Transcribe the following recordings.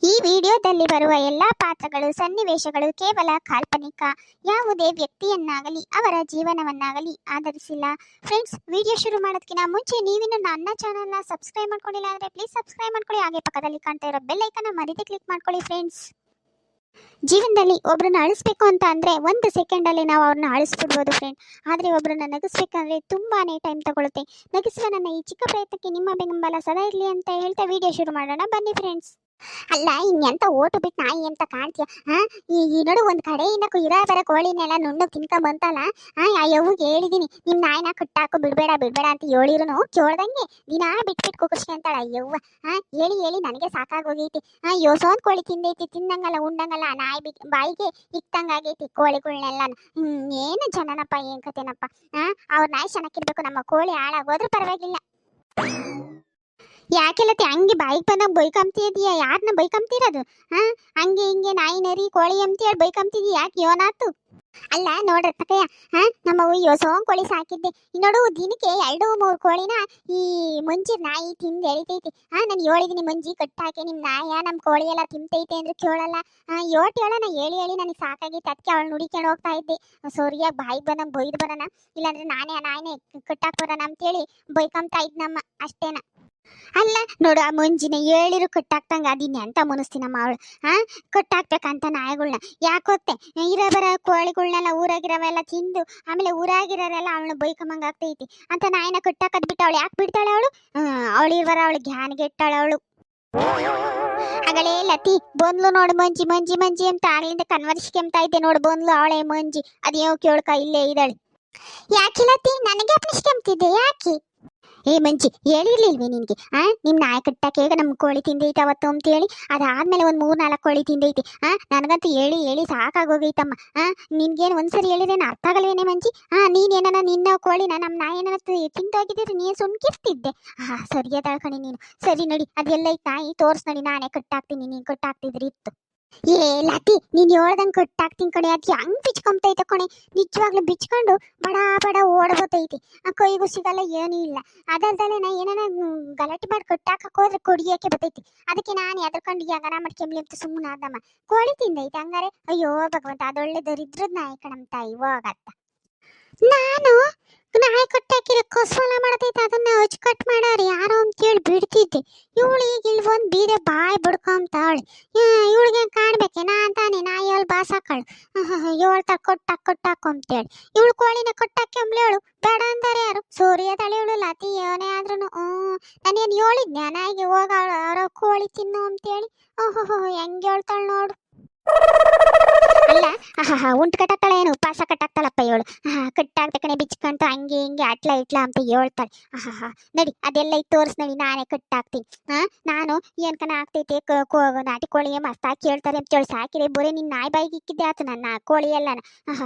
ಈ ವಿಡಿಯೋದಲ್ಲಿ ಬರುವ ಎಲ್ಲಾ ಪಾತ್ರಗಳು ಸನ್ನಿವೇಶಗಳು ಕೇವಲ ಕಾಲ್ಪನಿಕ. ಯಾವುದೇ ವ್ಯಕ್ತಿಯನ್ನಾಗಲಿ ಅವರ ಜೀವನವನ್ನಾಗಲಿ ಆಧರಿಸಿಲ್ಲ. ಫ್ರೆಂಡ್ಸ್, ವಿಡಿಯೋ ಶುರು ಮಾಡೋದಕ್ಕಿಂತ ಮುಂಚೆ ನೀವಿನ್ನು ನನ್ನ ಚಾನಲ್ನ ಸಬ್ಸ್ಕ್ರೈಬ್ ಮಾಡ್ಕೊಂಡಿಲ್ಲ ಅಂದರೆ ಪ್ಲೀಸ್ ಸಬ್ಸ್ಕ್ರೈಬ್ ಮಾಡ್ಕೊಳ್ಳಿ. ಹಾಗೆ ಪಕ್ಕದಲ್ಲಿ ಕಾಣ್ತಾ ಇರೋ ಬೆಲ್ ಐಕನ್ನ ಮರೀದೆ ಕ್ಲಿಕ್ ಮಾಡ್ಕೊಳ್ಳಿ. ಫ್ರೆಂಡ್ಸ್, ಜೀವನದಲ್ಲಿ ಒಬ್ರನ್ನ ಅಳಿಸ್ಬೇಕು ಅಂತ ಅಂದರೆ 1 ಸೆಕೆಂಡಲ್ಲಿ ನಾವು ಅವ್ರನ್ನ ಅಳಿಸ್ಬಿಡ್ಬೋದು ಫ್ರೆಂಡ್. ಆದರೆ ಒಬ್ರನ್ನ ನಗಿಸ್ಬೇಕಂದ್ರೆ ತುಂಬಾ ಟೈಮ್ ತಗೊಳುತ್ತೆ. ನಗಿಸುವ ನನ್ನ ಈ ಚಿಕ್ಕ ಪ್ರಯತ್ನಕ್ಕೆ ನಿಮ್ಮ ಬೆಂಬಲ ಸದಾ ಇರಲಿ ಅಂತ ಹೇಳ್ತಾ ವಿಡಿಯೋ ಶುರು ಮಾಡೋಣ, ಬನ್ನಿ ಫ್ರೆಂಡ್ಸ್. ಅಲ್ಲ, ಇನ್ನೆಂತ ಓಟು ಬಿಟ್ಟು ನಾಯಿ ಅಂತ ಕಾಣ್ತೀಯ? ಈ ನೋಡು, ಒಂದ್ ಕಡೆಯಿಂದ ಇರ ಬರ ಕೋಳಿನೆಲ್ಲ ನುಣ್ಣು ತಿನ್ಕೊಂಡ್ ಬಂತಲ್ಲ. ಯವ್ಗೆ ಹೇಳಿದೀನಿ, ನಿಮ್ ನಾಯಿನ ಕಟ್ಟಾಕು, ಬಿಡ್ಬೇಡ ಅಂತ ಹೇಳಿರುನು ಕೇಳ್ದಂಗೆ ದಿನಾ ಬಿಟ್ಬಿಟ್ಟು ಕುಕರ್ಸಿ ಅಂತಾಳ. ಯವ್ವ ಹೇಳಿ ಹೇಳಿ ನನಗೆ ಸಾಕಾಗೋಗೈತಿ. ಯೋಸೋನ್ ಕೋಳಿ ತಿಂದೈತಿ, ತಿಂದಂಗಲ್ಲ ಉಂಡಂಗಲ್ಲ, ನಾಯಿ ಬಾಯಿಗೆ ಇಕ್ತಂಗಾಗೈತಿ ಕೋಳಿಗಳನ್ನೆಲ್ಲ. ಏನು ಜನನಪ್ಪ, ಏನ್ ಕತೆನಪ್ಪ. ಅವ್ರ ನಾಯಿ ಚೆನ್ನಾಗಿರ್ಬೇಕು, ನಮ್ಮ ಕೋಳಿ ಹಾಳಾಗೋದ್ರೂ ಪರವಾಗಿಲ್ಲ. ಯಾಕೆಲ್ಲತ್ತೆ ಹಂಗೆ ಬಾಯಿಗೆ ಬಂದಾಗ ಬೈಕಂತಿದೀಯ? ಯಾರನ್ನ ಬೈಕಂತಿರೋದು? ಹಂಗೆ ಹಿಂಗೆ ನಾಯಿ ನರಿ ಕೋಳಿ ಹೇಳಿ ಬೈಕಂತಿದೀಯ? ಯಾಕೆ ಯೋನಾತು? ಅಲ್ಲ ನೋಡ್ರಿ ತಕಯ್ಯ, ನಮ್ಮವು ಯೋಸೋಂಗ್ ಕೋಳಿ ಸಾಕಿದ್ದೆ. ನೋಡು, ದಿನಕ್ಕೆ 2-3 ಕೋಳಿನ ಈ ಮುಂಚಿ ನಾಯಿ ತಿಂದು ಎಳಿತೈತಿ. ನಾನು ಹೇಳಿದೀನಿ, ಮುಂಜಿ ಕಟ್ಟಾಕೆ ನಿಮ್ ನಾಯ ನಮ್ ಕೋಳಿ ಎಲ್ಲ ತಿಂತೈತೆ ಅಂದ್ರೆ ಕೇಳಲ್ಲ. ಹೇಳೋಣ ಹೇಳಿ ನನಗೆ ಸಾಕಾಗೈತೆ. ಅದಕ್ಕೆ ಅವಳು ನುಡಿಕೊಂಡು ಹೋಗ್ತಾ ಇದ್ದೆ. ಸೋರಿಯಾಗಿ ಬಾಯಿಗೆ ಬಂದಂಗೆ ಬೈದು ಬರೋಣ, ಇಲ್ಲಾಂದ್ರೆ ನಾನೇ ಆ ನಾಯಿನೇ ಕಟ್ಟಾಕ್ ಬರೋಣ ಅಂತೇಳಿ ಬೈಕಂತ ಇದ್ನಮ್ಮ, ಅಷ್ಟೇನ. ಅಲ್ಲ ನೋಡು, ಆ ಮುಂಜಿನ ಹೇಳಿರು ಕಟ್ಟಾಕ್ತಂಗ ಅದಿನ್ನೆ ಅಂತ ಮುನಿಸ್ತೀನಮ್ಮ ಅವಳು. ಕಟ್ಟಾಕ್ಬೇಕಂತ ನಾಯಿಗಳ್ನ ಯಾಕೊತ್ತೆ? ಇರೋ ಬರ ಕೋಳಿಗಳ್ನೆಲ್ಲ ಊರಾಗಿರೋವೆಲ್ಲ ತಿಂದು ಆಮೇಲೆ ಊರಾಗಿರೋರೆಲ್ಲ ಅವಳನ್ನ ಬೈಕಮ್ಮಂಗ ಆಗ್ತೈತಿ ಅಂತ ನಾಯಿನ ಕಟ್ಟಾಕದ್ ಬಿಟ್ಟು ಅವಳು ಯಾಕೆ ಬಿಡ್ತಾಳೆ? ಅವಳು ಇರುವರ ಅವಳು ಜ್ಞಾನಿಗೆಟ್ಟಾಳೆ ಅವಳು. ಅಗಳೇ ಲತಿ ಬಂದ್ಲು ನೋಡು, ಮಂಜಿ ಅಂತ ಆಗ್ಲಿಂದ ಕನ್ವರ್ಸ್ಕೆಂತ ಇದ್ದೆ ನೋಡು. ಬಂದ್ಲು ಅವಳೇ ಮಂಜಿ, ಅದೇನೋ ಕೇಳ್ಕ ಇಲ್ಲೇ ಇದ್ದಾಳೆ. ಯಾಕೆ ಲತಿ ನನಗೆ ಅಪ್ನಿಸ್ಕೆಂತಿದ್ದೆ? ಯಾಕೆ ಮಂಜಿ ಹೇಳಿರ್ಲಿಲ್ವೇ ನಿನ್ಗೆ? ನಿಮ್ ನಾಯಿ ಕಟ್ಟಾಕೆ ಈಗ ನಮ್ ಕೋಳಿ ತಿಂದೈತೆ ಅವತ್ತು ಅಂತೇಳಿ. ಅದಾದ್ಮೇಲೆ 3-4 ಕೋಳಿ ತಿಂದೈತಿ. ನನಗಂತೂ ಹೇಳಿ ಸಾಕಾಗೋಗೈತಮ್ಮ. ನಿನ್ಗೇನು ಒಂದ್ಸರಿ ಹೇಳಿರೇನು ಅರ್ಥ ಆಗಲ್ವೇನೆ ಮಂಜಿ? ನೀನೇನ ನಿನ್ನ ಕೋಳಿನ ನಮ್ಮ ನಾಯಿ ಏನಾರ ತಿಂದೋಗಿದ್ರೆ ನೀನು ಸುಮ್ಕಿರ್ತಿದ್ದೆ. ಸರಿಯಾದ ಕಣೆ ನೀನು. ಸರಿ ನಡಿ, ಅದೆಲ್ಲೈತೆ ನಾಯಿ ತೋರ್ಸ್ ನಡಿ, ನಾನೇ ಕಟ್ಟಾಕ್ತೀನಿ, ನೀನು ಕಟ್ಟಾಕ್ತಿದ್ರಿ ಇತ್ತು. ಲತಿ, ನೀನ್ ಹೇಳ್ದಂಗೆ ಕಟ್ಟಾಕ್ತೀನಿ ಕಣೆ. ಅದು ಹೆಂಗ್ ಬಿಚ್ಕೊಂಬತೈತೆ ಕಣೆ, ನಿಜವಾಗ್ಲೂ ಬಿಚ್ಕೊಂಡು ಬಡ ಓಡ್ಬೋತೈತಿ. ಕೈಗೂ ಸಿಗಲ್ಲ, ಏನೂ ಇಲ್ಲ. ಅದಲ್ದಲೆ ನಾ ಏನಾನ ಗಲಾಟೆ ಮಾಡಿ ಕಟ್ಟಾಕಕ್ಕೆ ಹೋದ್ರೆ ಕೊಡಿಯೋಕೆ ಬರ್ತೈತಿ. ಅದಕ್ಕೆ ನಾನು ಎದ್ರಕೊಂಡು ಯಾಗನ ಮಾಡ್ಕೊಂಬ್ಲಿ ಅಂತ ಸುಮ್ಮನೆ ಆದಮ್ಮ. ಕೋಳಿ ತಿಂದೈತೆ ಹಂಗಾರೆ. ಅಯ್ಯೋ ಭಗವಂತ, ಅದೊಳ್ಳೆ ದರಿದ್ರದ ನಾಯಿ ಕಣಮ್ ತಾಯಿ, ಹೋಗತ್ತ. ನಾನು ನಾಯಿ ಕಟ್ಟಾಕಿರೋ ಕಸವಾಲ ಮಾಡತೈತೆ, ಅದನ್ನ ಹಚ್ಚು ಕಟ್ ಮಾಡಾರಿ ಯಾರೋ ಅಂತೇಳಿ ಬಿಡ್ತಿದ್ದೆ. ಇವಳು ಈಗ ಇಲ್ಲಿ ಒಂದು ಬೀದೆ ಬಾಯಿ ಬಡ್ಕೊಂತಾವಳೆ. ಇವಳಿಗೆ ಕಾಣ್ಬೇಕೇನಾ ಅಂತಾನೆ ನಾಯಿ ಅವಳು ಬಾಸಾಕಳು. ಹೇಳ್ತಾ ಕೊಟ್ಟಾಕು ಅಂತೇಳಿ ಇವಳು ಕೋಳಿನ ಕೊಟ್ಟಾಕೊಂಬ್ಲಿ. ಅವಳು ಬೇಡ ಅಂತಾರೆ ಯಾರು? ಸೂರ್ಯ ತಳಿಯವಳು ಲತಿ ಏನೇ ಆದ್ರೂ. ನಾನೇನು ಹೇಳಿದ್ನೆ ನಾಯಿಗೆ ಹೋಗ ಅವರ ಕೋಳಿ ತಿನ್ನು ಅಂತೇಳಿ? ಹೆಂಗೆ ಹೇಳ್ತಾಳೆ ನೋಡು. ಅಲ್ಲ, ಉಂಟು ಕಟ್ಟಾಕ್ತಾಳೆ ಏನು, ಉಪವಾಸ ಕಟ್ಟಾಕ್ತಾಳಪ್ಪ ಇವಳು. ಕಟ್ಟಾಗ್ತಕಣೆ ಬಿಚ್ಕಂತ ಹಂಗೆ ಹಿಂಗೆ ಇಟ್ಲ ಅಂತ ಹೇಳ್ತಾಳೆ. ನಡಿ, ಅದೆಲ್ಲ ತೋರ್ಸ್ ನಡಿ, ನಾನೇ ಕಟ್ಟಾಕ್ತೀನಿ. ನಾನು ಏನ್ಕನ ಆಗ್ತೈತೆ ನಾಟಿ ಕೋಳಿಗೆ ಮಸ್ತಾಗಿ ಕೇಳ್ತಾರೆ ಅಂತೇಳಿ ಸಾಕಿದೆ. ಬರೀ ನಿನ್ನ ನಾಯಿ ಬಾಯಿಗೆ ಇಕ್ಕಿದ್ದೆ ಆತು ನನ್ನ ಕೋಳಿ ಎಲ್ಲನ.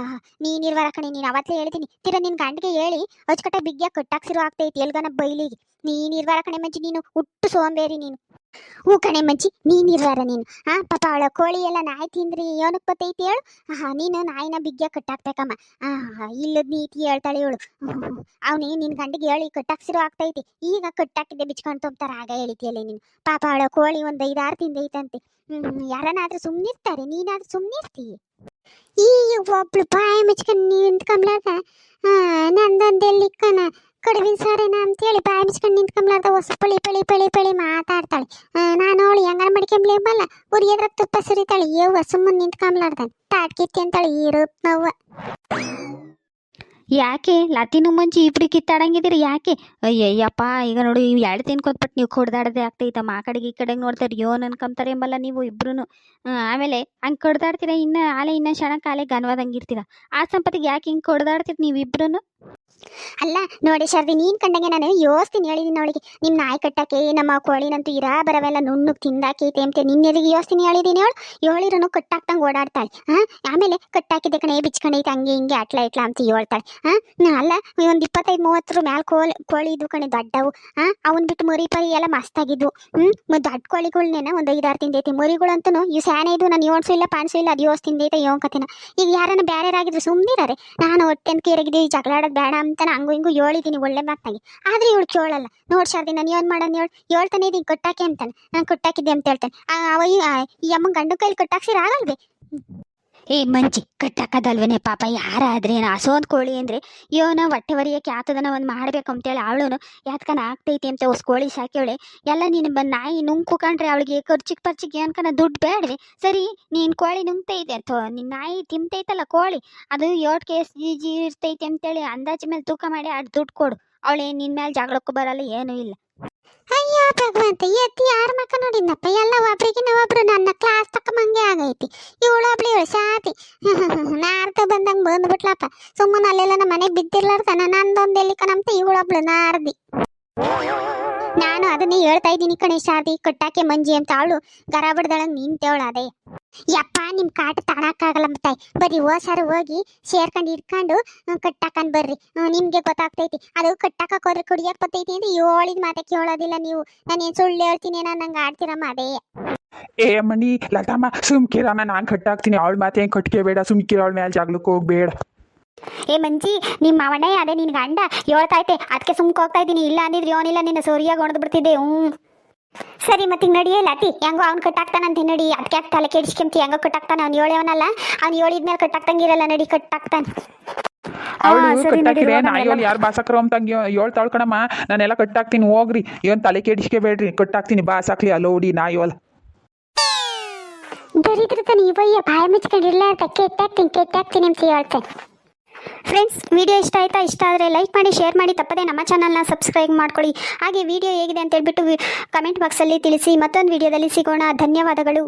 ನೀನಿರ್ವರ ಕಣೆ, ನೀನು ಅವತ್ತೇ ಹೇಳ್ತೀನಿ. ನಿನ್ನ ಗಂಡಿಗೆ ಹೇಳಿ ಅಚ್ಚುಕಟ್ಟ ಬಿಗ್ಗಿಯಾಗಿ ಕಟ್ಟಾಕ್ಸಿರೋ ಆಗ್ತೈತಿ ಎಲ್ಗನ ಬೈಲಿಗೆ. ನೀನಿರ್ವರ ಕಣೆ ಮಂಜಿ, ನೀನು ಹುಟ್ಟು ಸೋಂಬೇರಿ ನೀನು. ಹೂ ಕಣೆ ಮಂಚಿ, ನೀನಿರ್ವಾರ ನೀನು. ಪಾಪ ಅವಳ ಕೋಳಿ ಎಲ್ಲ ನಾಯಿ ತಿಂದ್ರಿ ಏನಕ್ಕೆ ಬತ್ತೈತಿ ಹೇಳು? ನೀನು ನಾಯಿನ ಬಿಗ್ಗಿಯ ಕಟ್ಟಾಕ್ಬೇಕಮ್ಮ. ಇಲ್ಲದ ನೀತಿ ಹೇಳ್ತಾಳೆ ಇವಳು. ಅವನಿಗೆ ನಿನ್ನ ಗಂಡಿಗೆ ಹೇಳಿ ಕಟ್ಟಾಕ್ಸಿರೋ ಆಗ್ತೈತಿ. ಈಗ ಕಟ್ಟಾಕಿದ್ದೆ ಬಿಚ್ಕೊಂಡು ತೊಂಬ್ತಾರ, ಆಗ ಹೇಳಿತಿಯಲ್ಲ ನೀನು. ಪಾಪ ಅವಳ ಕೋಳಿ ಒಂದು 5-6 ತಿಂದೈತಂತೆ. ಯಾರನ್ನಾದ್ರೂ ಸುಮ್ಮನಿರ್ತಾರೆ, ನೀನಾದ್ರೂ ಸುಮ್ಮನಿರ್ತೀಯ. ಈ ಒಬ್ಳು ಬಾಯಿ ಮುಚ್ಕೊಂಡು ನಿಂತ್ಕೊಂಬ್ಲಾರ್ದ ನಂದೊಂದೆಲ್ಲಿಕ್ಕನ ಕಡುವಿನ ಸಾರೇನ ಅಂತೇಳಿ ಬಾಯಿ ಬಿಚ್ಕೊಂಡು ನಿಂತ್ಕೊಂಬ್ಲಾರ್ದ ಹೊಸ ಪಳಿ ಮಾತಾಡ್ತಾಳೆ. ನಾನು ಅವಳು ಹೆಂಗಾರ ಮಡಿಕೊಂಬ್ಲಿ ಬಲ್ಲ, ಉರಿಯದ್ರ ತುಪ್ಪ ಸುರಿತಾಳೆ. ಯವ್ವ ಸುಮ್ಮನೆ ನಿಂತ್ಕೊಂಬ್ಲಾರ್ದ ತಾಟ್ಕಿತ್ತಿ ಅಂತಾಳೆ ಈರುತ್ ನೋವ. ಯಾಕೆ ಲತಿನೂ ಮಂಜಿ ಇಬ್ರು ಕಿತ್ತಾಡಂಗಿದ್ದೀರಿ? ಯಾಕೆ? ಅಯ್ಯಯ್ಯಪ್ಪ, ಈಗ ನೋಡಿ, ಎರಡು ತಿನ್ಕೊತ್ಬಿಟ್ಟು ನೀವು ಕೊಡ್ದಾಡದೆ ಆಗ್ತೈತಮ್ಮ. ಆ ಕಡೆಗೆ ಈ ಕಡೆಗೆ ನೋಡ್ತಾರೆ, ಯೋನ್ ಅನ್ಕೊಂತಾರೆ ಎಂಬಲ್ಲ ನೀವು ಇಬ್ರು. ಆಮೇಲೆ ಹಂಗೆ ಕೊಡ್ದಾಡ್ತೀರ, ಇನ್ನ ಕ್ಷಣಕ್ಕೆ ಗನ್ವಾದಂಗಿರ್ತೀರ. ಆ ಸಂಪತ್ತಿಗೆ ಯಾಕೆ ಹಿಂಗೆ ಕೊಡ್ದಾಡ್ತೀರಿ ನೀವಿಬ್ರು? ಅಲ್ಲ ನೋಡಿ ಶರ್ದಿ, ನೀನ್ ಕಂಡಂಗೆ ನಾನು ಯೋಸ್ತೀನಿ ಹೇಳಿದೀನಿ ಅವಳಿಗೆ. ನಿಮ್ ನಾಯಿ ಕಟ್ಟಕ್ಕೆ ನಮ್ಮ ಕೋಳಿನಂತೂ ಇರಾ ಬರವೆಲ್ಲ ನುಣ್ಣುಗ್ ತಿಂದಾಕೈತೆ ಅಂತ ನಿನ್ನೆರಿಗೆ ಯೋಸ್ತೀನಿ ಹೇಳಿದೀನಿ. ಅವಳು ಹೇಳಿರೋನು ಕಟ್ಟಾಕ್ತಂಗೆ ಓಡಾಡ್ತಾಳೆ. ಆಮೇಲೆ ಕಟ್ಟಾಕಿದ್ದೆ ಕಣೆ ಬಿಚ್ಕೊಂಡೈತೆ ಹಂಗೆ ಹಿಂಗೆ ಇಟ್ಲ ಅಂತ ಹೇಳ್ತಾಳೆ. ಅಲ್ಲ, ಒಂದು 25-30 ಮ್ಯಾಲ ಕೋಳಿ ಇದ್ವು ಕಣೆ ದೊಡ್ಡವು. ಅವನ್ ಬಿಟ್ಟು ಮರಿ ಪರಿ ಎಲ್ಲ ಮಸ್ತಾಗಿದ್ವು. ದೊಡ್ಡ ಕೋಳಿಗಳ್ನೇನ ಒಂದು 5-6 ತಿಂದೈತಿ. ಮರಿಗಳಂತೂ ಇವು ಸ್ಯಾನೆ ಇದ್ವು. ನಾನು ಯೋಡ್ಸು ಇಲ್ಲ ಪಾನ್ಸು ಇಲ್ಲ, ಅದು ಯೋಸ್ ತಿಂದೈತೆ ಯೋನ್ ಕತಿನ. ಈಗ ಯಾರನ್ನ ಬೇರೆಯವರಾಗಿದ್ರು ಸುಮ್ಮನಿರಾರೆ. ನಾನು ಹೊಟ್ಟೆ ಅಂತ ಕೇರಾಗಿದ್ದೀವಿ, ಜಗಳಾಡೋದು ಬೇಡ ಅಂತಾನೆ ಹಂಗು ಹಿಂಗು ಹೇಳಿದೀನಿ ಒಳ್ಳೆ ಮಾತಾಗಿ, ಆದ್ರೆ ಇವಳು ಕೇಳಲ್ಲ. ನೋಡ್ ಶಾರದಿ ನಾನು ಏನ್ ಮಾಡೋಣ ಹೇಳ್ತಾನೆ ಇದೀನಿ ಕಟ್ಟಾಕೆ ಅಂತಾನೆ. ನಾನು ಕಟ್ಟಾಕಿದ್ದೆ ಅಂತ ಹೇಳ್ತಾನೆ. ಈ ಅಮ್ಮ ಗಂಡು ಕೈಲಿ ಕಟ್ಟಾಕ್ಸಿರ ಆಗಲ್ವೇ? ಏ ಮಂಚಿ ಕಟ್ಟಾಕದಲ್ವೇನೆ ಪಾಪ ಯಾರಾದ್ರೆ ಹಸೋಂದ್ ಕೋಳಿ ಅಂದ್ರೆ ಇವನ ಹೊಟ್ಟೆ ಹೊರಿಯಕ್ಕೆ ಆತದನ ಒಂದು ಮಾಡ್ಬೇಕು ಅಂತೇಳಿ ಅವಳು ಯಾತ್ಕನ ಆಗ್ತೈತಿ ಅಂತ ಹೊಸ ಕೋಳಿ ಸಾಕ್ಯವಳೆ. ಎಲ್ಲ ನೀನು ಬಂದು ನಾಯಿ ನುಂಗ್ಕೊಂಡ್ರೆ ಅವಳಿಗೆ ಖರ್ಚಿಗೆ ಅನ್ಕನ ದುಡ್ಡು ಬೇಡವೆ? ಸರಿ ನೀನು ಕೋಳಿ ನುಂಗ್ತೈತೆ ಅಥವಾ ನಿನ್ನ ನಾಯಿ ತಿಂತೈತಲ್ಲ ಕೋಳಿ, ಅದು 7 kg ಇರ್ತೈತಿ ಅಂತೇಳಿ ಅಂದಾಜು ಮೇಲೆ ತೂಕ ಮಾಡಿ ಅಷ್ಟು ದುಡ್ಡು ಕೊಡು. ಅವಳೇ ನಿನ್ನ ಮೇಲೆ ಜಗಳಕ್ಕೂ ಬರಲ್ಲ, ಏನೂ ಇಲ್ಲ. ಅಯ್ಯೋ ಭಗವಂತ, ಎತ್ತಿ ಯಾರ ಮಕ್ಕ ನೋಡಿದ್ನಪ್ಪ? ಎಲ್ಲ ಒಬ್ರಿಗೆ ಒಬ್ರು ನನ್ನ ಕ್ಲಾಸ್ ತಕ್ಕ ಮಂಗೆ ಆಗೈತಿ. ಇವಳು ಸಾತಿ ನಾರ್ದ ಬಂದಂಗೆ ಬಂದ್ಬಿಟ್ಲಪ್ಪ. ಸುಮ್ಮನೆ ಅಲ್ಲೆಲ್ಲ ನಮ್ಮ ಮನೆಗೆ ಬಿದ್ದಿರ್ಲಾರ್ದ ನಂದೊಂದು ಎಲ್ಲಿ ಕಣಂತ ಇವಳೊಬ್ಳು ನಾರ್ದಿ. ನಾನು ಅದನ್ನೇ ಹೇಳ್ತಾ ಇದ್ದೀನಿ ಕಣೆ ಶಾರದಿ, ಕಟ್ಟಾಕೆ ಮಂಜಿ ಅಂತ. ಅವಳು ಗರ ಬಿಡ್ದಳಂಗೆ ನಿಂತೇವಳು. ಅದೇ ಯಪ್ಪ ನಿಮ್ಮ ಕಾಟ ತಗೊಳಕ್ಕಾಗಲ್ಲ ಮತ್ತೆ ಬರೀ ಹೋಸಾರು ಹೋಗಿ ಸೇರ್ಕೊಂಡು ಇಟ್ಕೊಂಡು ಕಟ್ಟಾಕಂಡ್ ಬರ್ರಿ, ನಿಮ್ಗೆ ಗೊತ್ತಾಗ್ತೈತಿ. ಅದು ಕಟ್ಟಾಕಕ್ ಹೋದ್ರೆ ಕುಡಿಯಕ್ ಬರ್ತೈತಿ ಅಂದ್ರೆ ಹೇಳಿದ ಮಾತೆ ಕೇಳೋದಿಲ್ಲ ನೀವು. ನಾನೇನು ಸುಳ್ಳು ಹೇಳ್ತೀನಿ ನಂಗೆ ಆಡ್ತೀರಮ್ಮ. ಅದೇ ಏ ಮಣಿ ಲತಮ್ಮ ಸುಮ್ಕಿರಮ್ಮ, ನಾನು ಕಟ್ಟಾಕ್ತೀನಿ. ಅವಳ ಮಾತೆ ಏನು ಕಟ್ಕೆ ಬೇಡ, ಸುಮ್ಕಿರ. ಅವಳ ಮೇಲೆ ಜಾಗ್ಲಕ್ಕೆ ಹೋಗ್ಬೇಡ. ಏ ಮಂಜಿ, ನಿಮ್ಮ ಅವನೇ ಅದೇ ನಿನ್ ಗಂಡ ಹೇಳ್ತೈತೆ, ಅದಕ್ಕೆ ಸುಮ್ಕೆ ಹೋಗ್ತಾ ಇದ್ದೀನಿ. ಇಲ್ಲ ಅಂದಿದ್ರೆ ಅವನಿಲ್ಲ ನಿನ್ನ ಸೋರಿಯಾಗಿ ಹೊಡೆದು ಬಿಡ್ತಿದ್ದೆ. ಸರಿ ಮತ್ತೆ ನಡಿಯಲ್ಲ ಅತಿ, ಹೆಂಗೋ ಅವ್ನು ಕಟ್ಟಾಕ್ತಾನಂತ ನಡಿ. ಅದಕ್ಕೆ ಯಾಕೆ ತಲೆ ಕೆಡಿಸ್ಕೊಂತಿ? ಹೆಂಗೋ ಕಟ್ಟಾಕ್ತಾನೆ. ಅವ್ನು ಹೇಳವನಲ್ಲ, ಅವ್ನು ಹೇಳಿದ್ಮೇಲೆ ಕಟ್ಟಾಕ್ತಂಗಿರಲ್ಲ. ನಡಿ ಕಟ್ಟಾಕ್ತಾನೆ. ಅವಳು ಕಟ್ಟಾಕಿರೆ ನಾಯಿಗಳು ಯಾರು ಬಾಸಕ್ರು ಅಂತಂಗೆ ಹೇಳ್ತಾಳು ಕಣಮ್ಮ. ನಾನೆಲ್ಲ ಕಟ್ಟಾಕ್ತೀನಿ ಹೋಗ್ರಿ, ಏನು ತಲೆ ಕೆಡಿಸ್ಕೆ ಬೇಡ್ರಿ. ಕಟ್ಟಾಕ್ತೀನಿ ಬಾಸಾಕ್ಲಿ ಅಲ್ಲೋಡಿ ನಾಯಿವಲ್ಲ. ದರಿದ್ರ ನೀವಯ್ಯ ಬಾಯ ಮುಚ್ಕೊಂಡಿರ್ಲಾರ್ದ ಕೆಟ್ಟಾಕ್ತೀನಿ ಅಂತ ಹೇಳ್ತೇನೆ. ಫ್ರೆಂಡ್ಸ್, ವಿಡಿಯೋ ಇಷ್ಟ ಆಯ್ತಾ? ಇಷ್ಟ ಆದರೆ ಲೈಕ್ ಮಾಡಿ, ಶೇರ್ ಮಾಡಿ, ತಪ್ಪದೆ ನಮ್ಮ ಚಾನಲ್ನ ಸಬ್ಸ್ಕ್ರೈಬ್ ಮಾಡ್ಕೊಳ್ಳಿ. ಹಾಗೆ ವಿಡಿಯೋ ಹೇಗಿದೆ ಅಂತ ಹೇಳ್ಬಿಟ್ಟು ಕಮೆಂಟ್ ಬಾಕ್ಸಲ್ಲಿ ತಿಳಿಸಿ. ಮತ್ತೊಂದು ವಿಡಿಯೋದಲ್ಲಿ ಸಿಗೋಣ. ಧನ್ಯವಾದಗಳು.